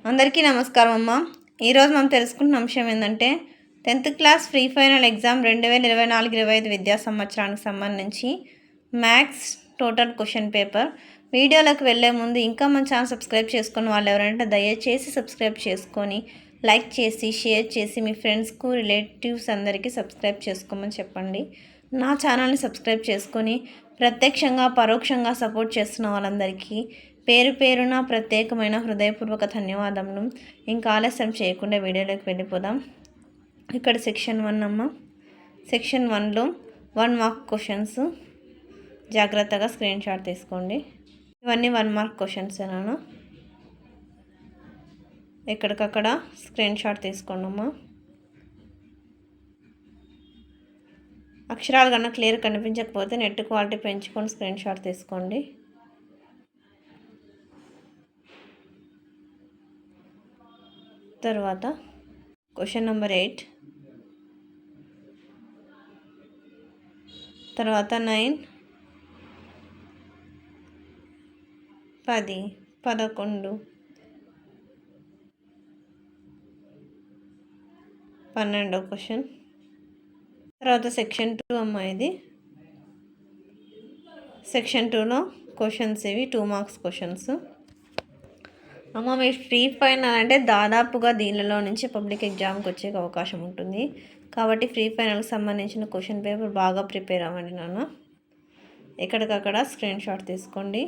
అందరికీ నమస్కారం అమ్మ. ఈరోజు మనం తెలుసుకున్న అంశం ఏంటంటే 10th class pre final exam 2024-25 విద్యా సంవత్సరానికి సంబంధించి మ్యాథ్స్ టోటల్ క్వశ్చన్ పేపర్. వీడియోలోకి వెళ్ళే ముందు ఇంకా మన ఛానల్ సబ్స్క్రైబ్ చేసుకుని వాళ్ళు ఎవరంటే దయచేసి సబ్స్క్రైబ్ చేసుకొని లైక్ చేసి షేర్ చేసి మీ ఫ్రెండ్స్కు రిలేటివ్స్ అందరికీ సబ్స్క్రైబ్ చేసుకోమని చెప్పండి. నా ఛానల్ని సబ్స్క్రైబ్ చేసుకొని ప్రత్యక్షంగా పరోక్షంగా సపోర్ట్ చేస్తున్న వాళ్ళందరికీ పేరు పేరున ప్రత్యేకమైన హృదయపూర్వక ధన్యవాదములు. ఇంకా ఆలస్యం చేయకుండా వీడియోలోకి వెళ్ళిపోదాం. ఇక్కడ సెక్షన్ 1 అమ్మ. సెక్షన్ 1లో 1 మార్క్ క్వశ్చన్స్. జాగ్రత్తగా స్క్రీన్ షాట్ తీసుకోండి. ఇవన్నీ 1 మార్క్ క్వశ్చన్స్ ఏనా, ఎక్కడికక్కడ స్క్రీన్ షాట్ తీసుకోండి అమ్మా. అక్షరాలు కన్నా క్లియర్ కనిపించకపోతే నెట్ క్వాలిటీ పెంచుకొని స్క్రీన్ షాట్ తీసుకోండి. తర్వాత క్వశ్చన్ నెంబర్ 8, తర్వాత 9, 10, 11, 12 క్వశ్చన్. తర్వాత సెక్షన్ 2 అమ్మ. ఇది సెక్షన్ 2లో క్వశ్చన్స్ ఇవి 2 మార్క్స్ క్వశ్చన్స్ అమ్మ. మీరు ఫ్రీ ఫైనల్ అంటే దాదాపుగా దీనిలో నుంచి పబ్లిక్ ఎగ్జామ్కి వచ్చే అవకాశం ఉంటుంది. కాబట్టి ఫ్రీ ఫైనల్కి సంబంధించిన క్వశ్చన్ పేపర్ బాగా ప్రిపేర్ అవ్వండి నాన్న. ఎక్కడికక్కడ స్క్రీన్ షాట్ తీసుకోండి.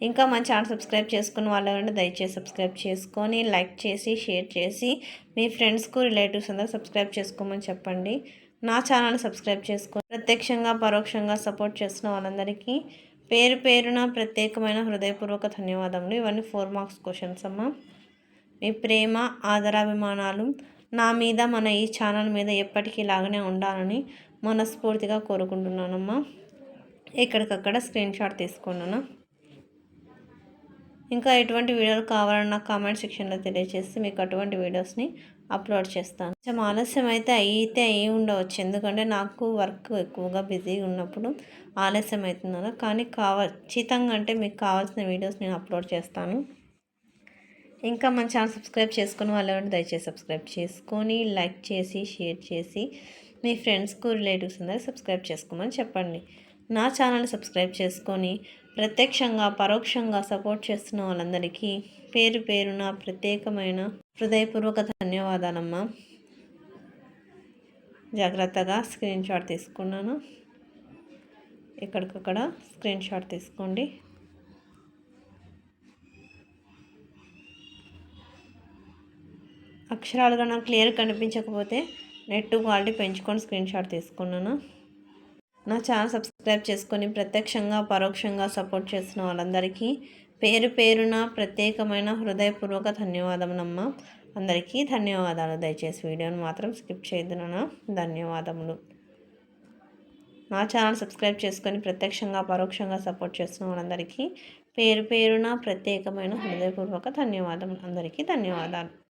ఇంకా మన ఛానల్ సబ్స్క్రైబ్ చేసుకుని వాళ్ళు ఎవరంటే దయచేసి సబ్స్క్రైబ్ చేసుకొని లైక్ చేసి షేర్ చేసి మీ ఫ్రెండ్స్కు రిలేటివ్స్ అందరూ సబ్స్క్రైబ్ చేసుకోమని చెప్పండి. నా ఛానల్ని సబ్స్క్రైబ్ చేసుకొని ప్రత్యక్షంగా పరోక్షంగా సపోర్ట్ చేస్తున్న వాళ్ళందరికీ పేరు పేరున ప్రత్యేకమైన హృదయపూర్వక ధన్యవాదములు. ఇవన్నీ 4 మార్క్స్ క్వశ్చన్స్ అమ్మ. మీ ప్రేమ ఆదరాభిమానాలు నా మీద మన ఈ ఛానల్ మీద ఎప్పటికీ ఇలాగనే ఉండాలని మనస్ఫూర్తిగా కోరుకుంటున్నానమ్మా. ఎక్కడికక్కడ స్క్రీన్ షాట్ తీసుకున్నాను. ఇంకా ఎటువంటి వీడియోలు కావాలని నాకు కామెంట్ సెక్షన్లో తెలియజేసి మీకు అటువంటి వీడియోస్ని అప్లోడ్ చేస్తాను. కొంచెం ఆలస్యం అయితే అయ్యి ఉండవచ్చు, ఎందుకంటే నాకు వర్క్ ఎక్కువగా బిజీగా ఉన్నప్పుడు ఆలస్యం అవుతుంది. కానీ ఖచ్చితంగా అంటే మీకు కావాల్సిన వీడియోస్ నేను అప్లోడ్ చేస్తాను. ఇంకా మన ఛానల్ సబ్స్క్రైబ్ చేసుకుని వాళ్ళు ఎవరైనా దయచేసి సబ్స్క్రైబ్ చేసుకొని లైక్ చేసి షేర్ చేసి మీ ఫ్రెండ్స్కు రిలేటివ్స్ అందరూ సబ్స్క్రైబ్ చేసుకోమని చెప్పండి. నా ఛానల్ని సబ్స్క్రైబ్ చేసుకొని ప్రత్యక్షంగా పరోక్షంగా సపోర్ట్ చేస్తున్న వాళ్ళందరికీ పేరు పేరున ప్రత్యేకమైన హృదయపూర్వక ధన్యవాదాలమ్మా. జాగ్రత్తగా స్క్రీన్ షాట్ తీసుకున్నాను. ఎక్కడికక్కడ స్క్రీన్ షాట్ తీసుకోండి. అక్షరాలుగా నాకు క్లియర్ కనిపించకపోతే నెట్ క్వాలిటీ పెంచుకొని స్క్రీన్ షాట్ తీసుకున్నాను. నా ఛానల్ సబ్స్క్రైబ్ చేసుకొని ప్రత్యక్షంగా పరోక్షంగా సపోర్ట్ చేస్తున్న వాళ్ళందరికీ పేరు పేరున ప్రత్యేకమైన హృదయపూర్వక ధన్యవాదములమ్మ. అందరికీ ధన్యవాదాలు. దయచేసి వీడియోని మాత్రం స్కిప్ చేయొద్దునా. ధన్యవాదములు. నా ఛానల్ సబ్స్క్రైబ్ చేసుకొని ప్రత్యక్షంగా పరోక్షంగా సపోర్ట్ చేస్తున్న వాళ్ళందరికీ పేరు పేరున ప్రత్యేకమైన హృదయపూర్వక ధన్యవాదములు. అందరికీ ధన్యవాదాలు.